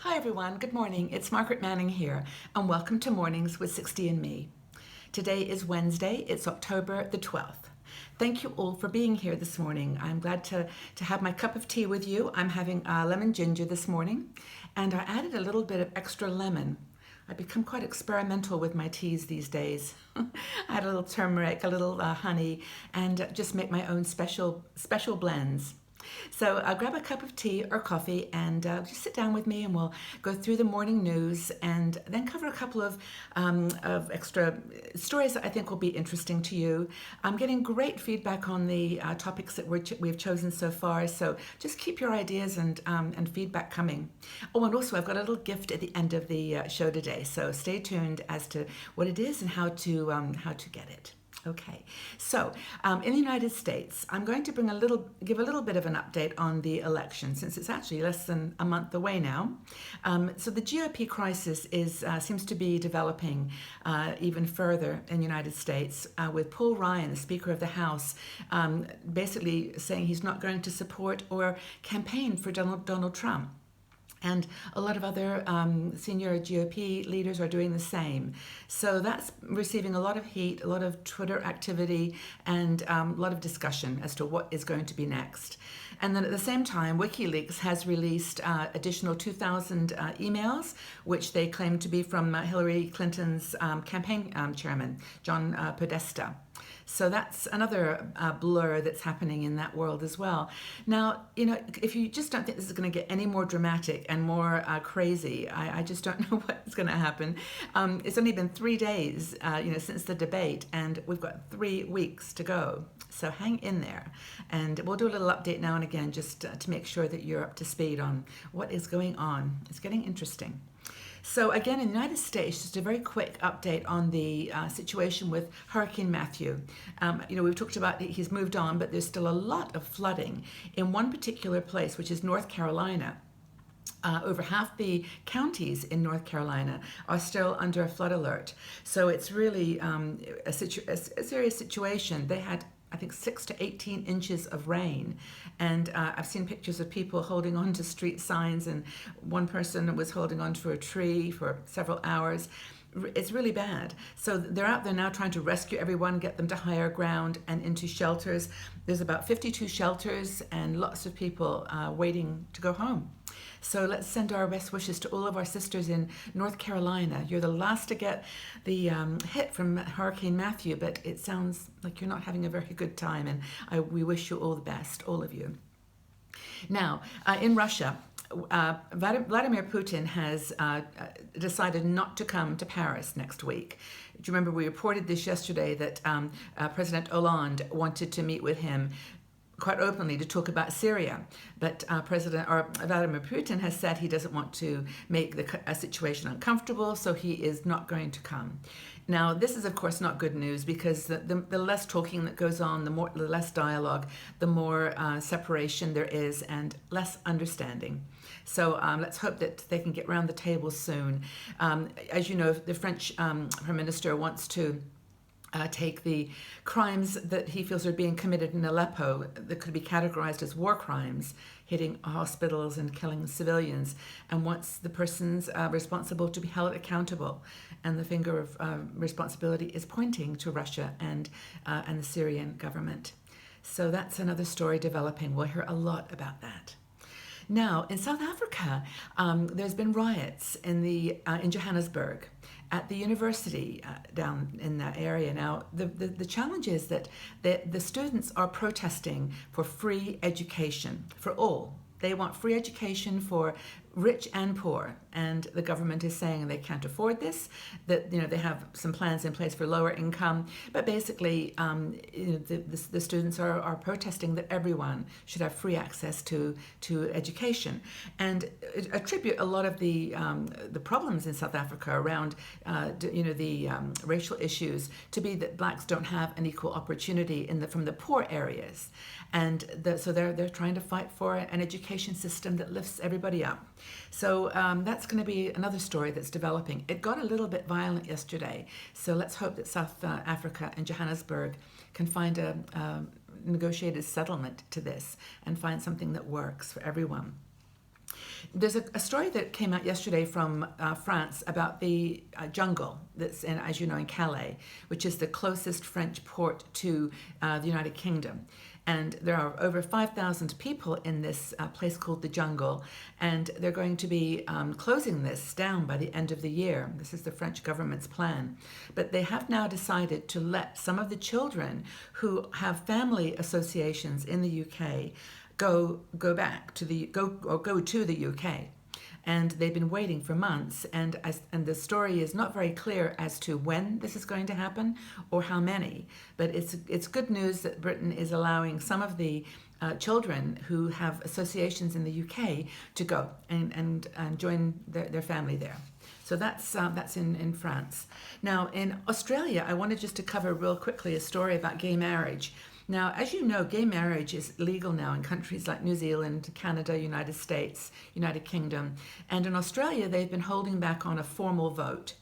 Hi everyone, good morning. It's Margaret Manning here, and welcome to Mornings with 60andMe. Today is Wednesday, it's October the 12th. Thank you all for being here this morning. I'm glad to have my cup of tea with you. I'm having lemon ginger this morning, and I added a little bit of extra lemon. I've become quite experimental with my teas these days. I add a little turmeric, a little honey, and just make my own special blends. So grab a cup of tea or coffee and just sit down with me, and we'll go through the morning news and then cover a couple of extra stories that I think will be interesting to you. I'm getting great feedback on the topics that we've chosen so far, so just keep your ideas and feedback coming. Oh, and also I've got a little gift at the end of the show today, so stay tuned as to what it is and how to get it. Okay, so in the United States, I'm going to give a little bit of an update on the election, since it's actually less than a month away now. So the GOP crisis seems to be developing even further in the United States, with Paul Ryan, the Speaker of the House, basically saying he's not going to support or campaign for Donald Trump. And a lot of other senior GOP leaders are doing the same. So that's receiving a lot of heat, a lot of Twitter activity, and a lot of discussion as to what is going to be next. And then at the same time, WikiLeaks has released additional 2,000 emails, which they claim to be from Hillary Clinton's campaign chairman, John Podesta. So that's another blur that's happening in that world as well. Now, if you just don't think this is going to get any more dramatic and more crazy, I just don't know what's going to happen. It's only been 3 days, since the debate, and we've got 3 weeks to go. So hang in there, and we'll do a little update now and again just to make sure that you're up to speed on what is going on. It's getting interesting. So again, in the United States, just a very quick update on the situation with Hurricane Matthew. We've talked about he's moved on, but there's still a lot of flooding in one particular place, which is North Carolina. Over half the counties in North Carolina are still under a flood alert. So it's really a serious situation. They had, I think, 6 to 18 inches of rain. And I've seen pictures of people holding on to street signs, and one person was holding on to a tree for several hours. It's really bad. So they're out there now trying to rescue everyone, get them to higher ground and into shelters. There's about 52 shelters and lots of people waiting to go home. So let's send our best wishes to all of our sisters in North Carolina. You're the last to get the hit from Hurricane Matthew, but it sounds like you're not having a very good time, and we wish you all the best, all of you. Now, in Russia, Vladimir Putin has decided not to come to Paris next week. Do you remember we reported this yesterday that President Hollande wanted to meet with him quite openly to talk about Syria, but Vladimir Putin has said he doesn't want to make a situation uncomfortable, so he is not going to come. Now, this is of course not good news, because the less talking that goes on, the less dialogue, the more separation there is, and less understanding. So let's hope that they can get around the table soon. As you know, the French Prime Minister wants to take the crimes that he feels are being committed in Aleppo that could be categorized as war crimes, hitting hospitals and killing civilians, and wants the persons responsible to be held accountable. And the finger of responsibility is pointing to Russia and the Syrian government. So that's another story developing. We'll hear a lot about that. Now, in South Africa, there's been riots in Johannesburg at the university down in that area. Now, the challenge is that the students are protesting for free education for all. They want free education for rich and poor, and the government is saying they can't afford this, that they have some plans in place for lower income, but basically the students are protesting that everyone should have free access to education, and attribute a lot of the problems in South Africa around the racial issues to be that blacks don't have an equal opportunity from the poor areas, and so they're trying to fight for an education system that lifts everybody up. So that's going to be another story that's developing. It got a little bit violent yesterday, so let's hope that South Africa and Johannesburg can find a negotiated settlement to this and find something that works for everyone. There's a story that came out yesterday from France about the jungle that's in, as you know, in Calais, which is the closest French port to the United Kingdom. And there are over 5,000 people in this place called the Jungle, and they're going to be closing this down by the end of the year. This is the French government's plan. But they have now decided to let some of the children who have family associations in the UK go to the UK. And they've been waiting for months, and the story is not very clear as to when this is going to happen or how many. But it's good news that Britain is allowing some of the children who have associations in the UK to go and join their family there. So that's in France. Now in Australia, I wanted just to cover real quickly a story about gay marriage. Now, as you know, gay marriage is legal now in countries like New Zealand, Canada, United States, United Kingdom. And in Australia, they've been holding back on a formal vote.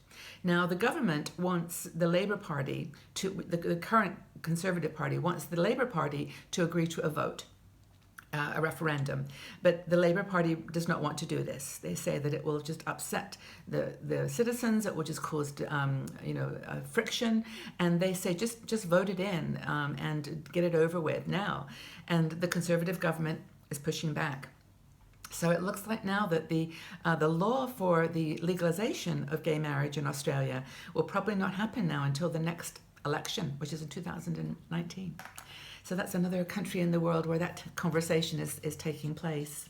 Now, the government wants the Labour Party the current Conservative Party wants the Labour Party to agree to a vote. A referendum, but the Labour Party does not want to do this. They say that it will just upset the citizens. It will just cause friction, and they say just vote it in and get it over with now. And the Conservative government is pushing back. So it looks like now that the law for the legalization of gay marriage in Australia will probably not happen now until the next election, which is in 2019. So that's another country in the world where that conversation is taking place.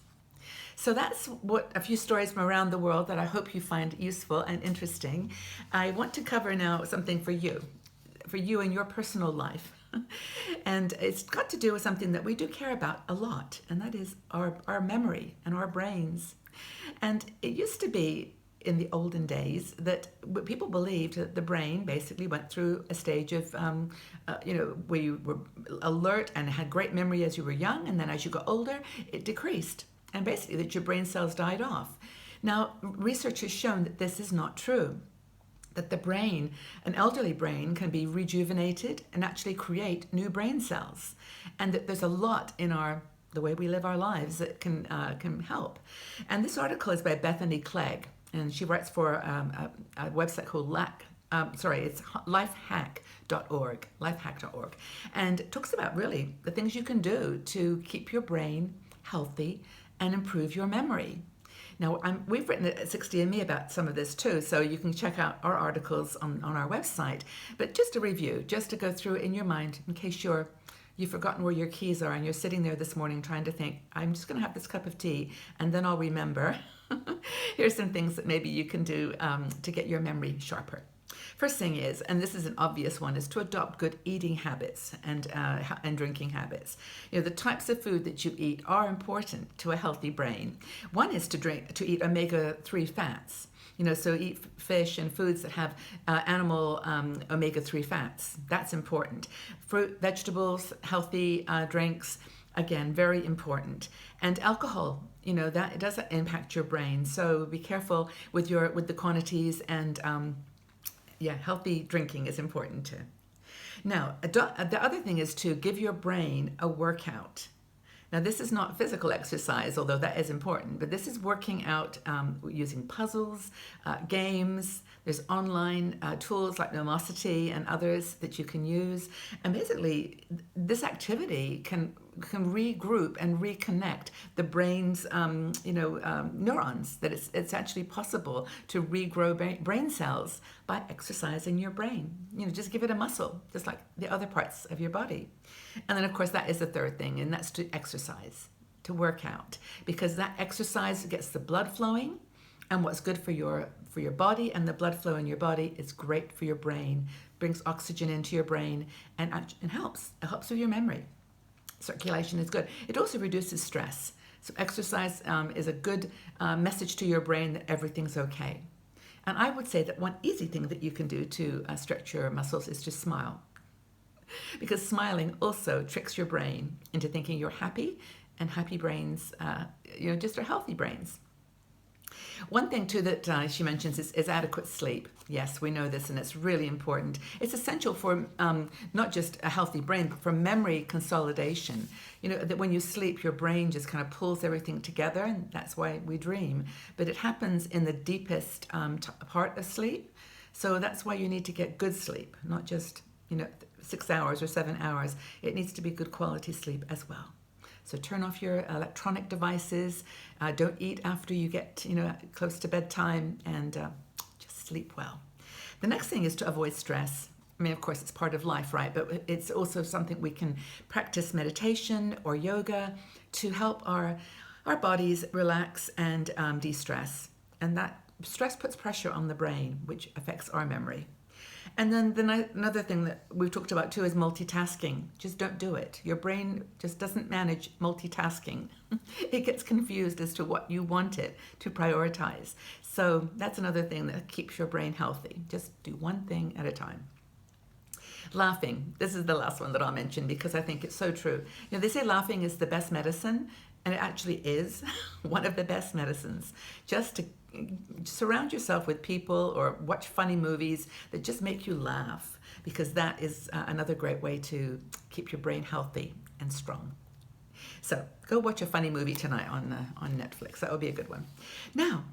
So that's a few stories from around the world that I hope you find useful and interesting. I want to cover now something for you in your personal life. And it's got to do with something that we do care about a lot, and that is our memory and our brains. And it used to be in the olden days that people believed that the brain basically went through a stage of, where you were alert and had great memory as you were young, and then as you got older, it decreased, and basically that your brain cells died off. Now, research has shown that this is not true, that the brain, an elderly brain, can be rejuvenated and actually create new brain cells, and that there's a lot in the way we live our lives that can help. And this article is by Bethany Clegg, and she writes for a website called it's lifehack.org, and it talks about really the things you can do to keep your brain healthy and improve your memory. Now, we've written at 60andMe about some of this too, so you can check out our articles on our website. But just a review, just to go through it in your mind in case you've forgotten where your keys are and you're sitting there this morning trying to think, I'm just going to have this cup of tea and then I'll remember. Here's some things that maybe you can do to get your memory sharper. First thing is, and this is an obvious one, is to adopt good eating habits and drinking habits. The types of food that you eat are important to a healthy brain. One is to eat omega-3 fats. So eat fish and foods that have animal omega-3 fats. That's important. Fruit, vegetables, healthy drinks, again, very important. And alcohol, that it does impact your brain. So be careful with the quantities, and healthy drinking is important too. Now, the other thing is to give your brain a workout. Now, this is not physical exercise, although that is important, but this is working out using puzzles, games. There's online tools like Nomosity and others that you can use. And basically, this activity can regroup and reconnect the brain's neurons, that it's actually possible to regrow brain cells by exercising your brain. Just give it a muscle, just like the other parts of your body. And then, of course, that is the third thing, and that's to exercise, to work out, because that exercise gets the blood flowing, and what's good for your body and the blood flow in your body is great for your brain, brings oxygen into your brain, and helps. It helps with your memory. Circulation is good. It also reduces stress. So exercise is a good message to your brain that everything's okay. And I would say that one easy thing that you can do to stretch your muscles is to smile. Because smiling also tricks your brain into thinking you're happy, and happy brains, just are healthy brains. One thing too that she mentions is adequate sleep. Yes, we know this, and it's really important. It's essential for not just a healthy brain, but for memory consolidation. You know, that when you sleep, your brain just kind of pulls everything together, and that's why we dream. But it happens in the deepest part of sleep. So that's why you need to get good sleep, not just, 6 hours or 7 hours. It needs to be good quality sleep as well. So turn off your electronic devices. Don't eat after you get, close to bedtime, and just sleep well. The next thing is to avoid stress. I mean, of course, it's part of life, right? But it's also something we can practice meditation or yoga to help our bodies relax and de-stress. And that stress puts pressure on the brain, which affects our memory. And then another thing that we've talked about too is multitasking. Just don't do it. Your brain just doesn't manage multitasking. It gets confused as to what you want it to prioritize. So that's another thing that keeps your brain healthy. Just do one thing at a time. Laughing. This is the last one that I'll mention because I think it's so true. They say laughing is the best medicine, and it actually is one of the best medicines. Just to surround yourself with people or watch funny movies that just make you laugh, because that is another great way to keep your brain healthy and strong. So go watch a funny movie tonight on Netflix. That would be a good one. Now,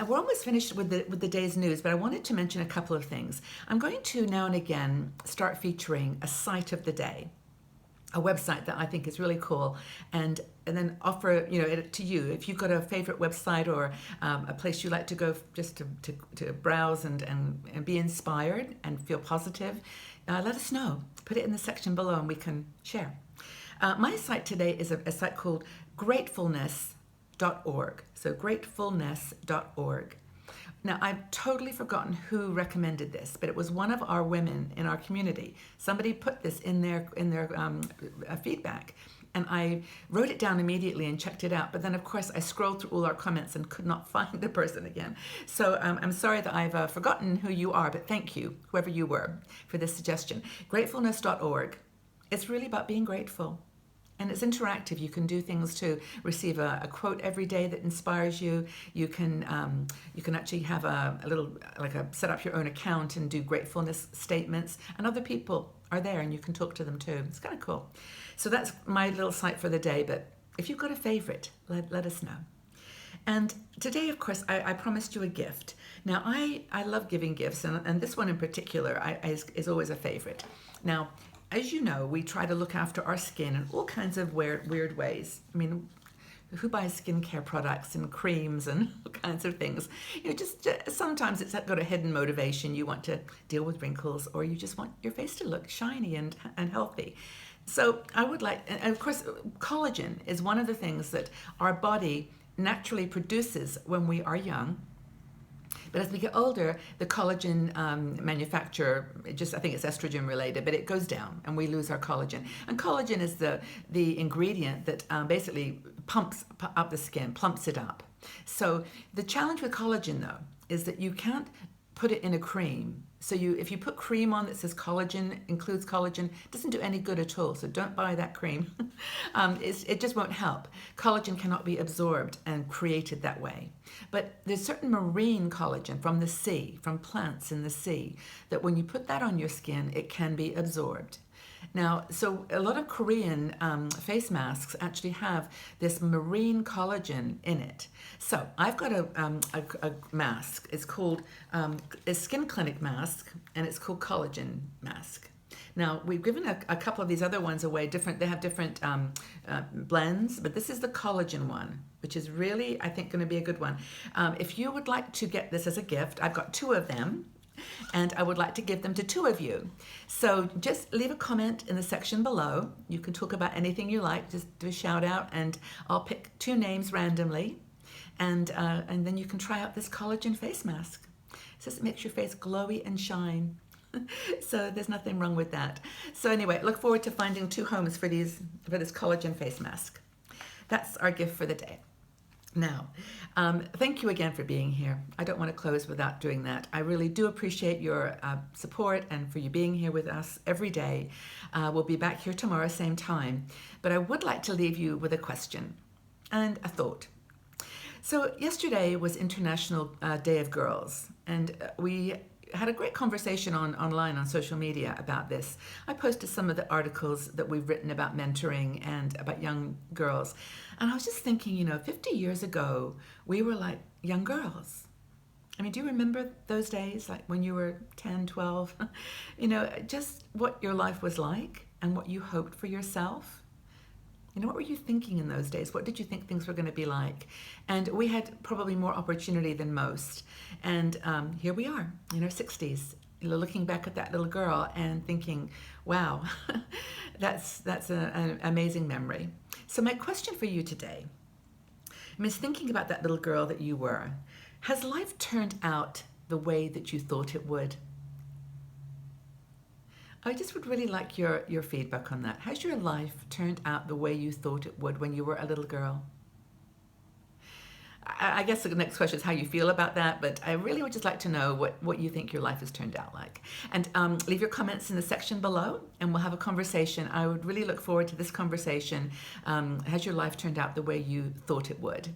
we're almost finished with the day's news, but I wanted to mention a couple of things. I'm going to now and again start featuring a site of the day, a website that I think is really cool, and then offer it to you. If you've got a favorite website or a place you like to go just to browse and be inspired and feel positive, let us know. Put it in the section below and we can share. My site today is a site called gratefulness.org. So gratefulness.org. Now, I've totally forgotten who recommended this, but it was one of our women in our community. Somebody put this in their feedback, and I wrote it down immediately and checked it out. But then, of course, I scrolled through all our comments and could not find the person again. So I'm sorry that I've forgotten who you are, but thank you, whoever you were, for this suggestion. Gratefulness.org. It's really about being grateful. And it's interactive. You can do things to receive a quote every day that inspires you. You can actually have a little, set up your own account and do gratefulness statements. And other people are there and you can talk to them too. It's kind of cool. So that's my little site for the day. But if you've got a favorite, let us know. And today, of course, I promised you a gift. Now, I love giving gifts, and this one in particular is always a favorite. Now, as you know, we try to look after our skin in all kinds of weird ways. I mean, who buys skincare products and creams and all kinds of things? Just sometimes it's got a hidden motivation. You want to deal with wrinkles, or you just want your face to look shiny and healthy. So I would like, and of course, collagen is one of the things that our body naturally produces when we are young. But as we get older, the collagen manufacture, I think it's estrogen related, but it goes down and we lose our collagen. And collagen is the ingredient that basically pumps up the skin, plumps it up. So the challenge with collagen, though, is that you can't put it in a cream. So if you put cream on that says collagen, includes collagen, it doesn't do any good at all. So don't buy that cream. It just won't help. Collagen cannot be absorbed and created that way. But there's certain marine collagen from the sea, from plants in the sea, that when you put that on your skin, it can be absorbed. Now, so a lot of Korean face masks actually have this marine collagen in it. So I've got a mask. It's called a skin clinic mask, and it's called collagen mask. Now, we've given a couple of these other ones away. They have different blends, but this is the collagen one, which is really, I think, going to be a good one. If you would like to get this as a gift, I've got 2 of them. And I would like to give them to 2 of you. So just leave a comment in the section below. You can talk about anything you like. Just do a shout out, and I'll pick 2 names randomly. And then you can try out this collagen face mask. It says it makes your face glowy and shine. So there's nothing wrong with that. So anyway, look forward to finding 2 homes for this collagen face mask. That's our gift for the day. Now, thank you again for being here. I don't want to close without doing that. I really do appreciate your support and for you being here with us every day. We'll be back here tomorrow, same time. But I would like to leave you with a question and a thought. So yesterday was International Day of Girls, and we had a great conversation online on social media about this. I posted some of the articles that we've written about mentoring and about young girls, and I was just thinking, 50 years ago, we were like young girls. I mean, do you remember those days, like when you were 10, 12? Just what your life was like and what you hoped for yourself. What were you thinking in those days? What did you think things were going to be like? And we had probably more opportunity than most. And here we are in our 60s, looking back at that little girl and thinking, wow, that's an amazing memory. So my question for you today, thinking about that little girl that you were, has life turned out the way that you thought it would? I just would really like your feedback on that. Has your life turned out the way you thought it would when you were a little girl? I guess the next question is how you feel about that, but I really would just like to know what you think your life has turned out like. And leave your comments in the section below and we'll have a conversation. I would really look forward to this conversation. Has your life turned out the way you thought it would?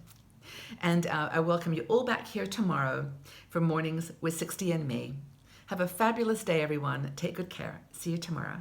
And I welcome you all back here tomorrow for Mornings with 60 and Me. Have a fabulous day, everyone. Take good care. See you tomorrow.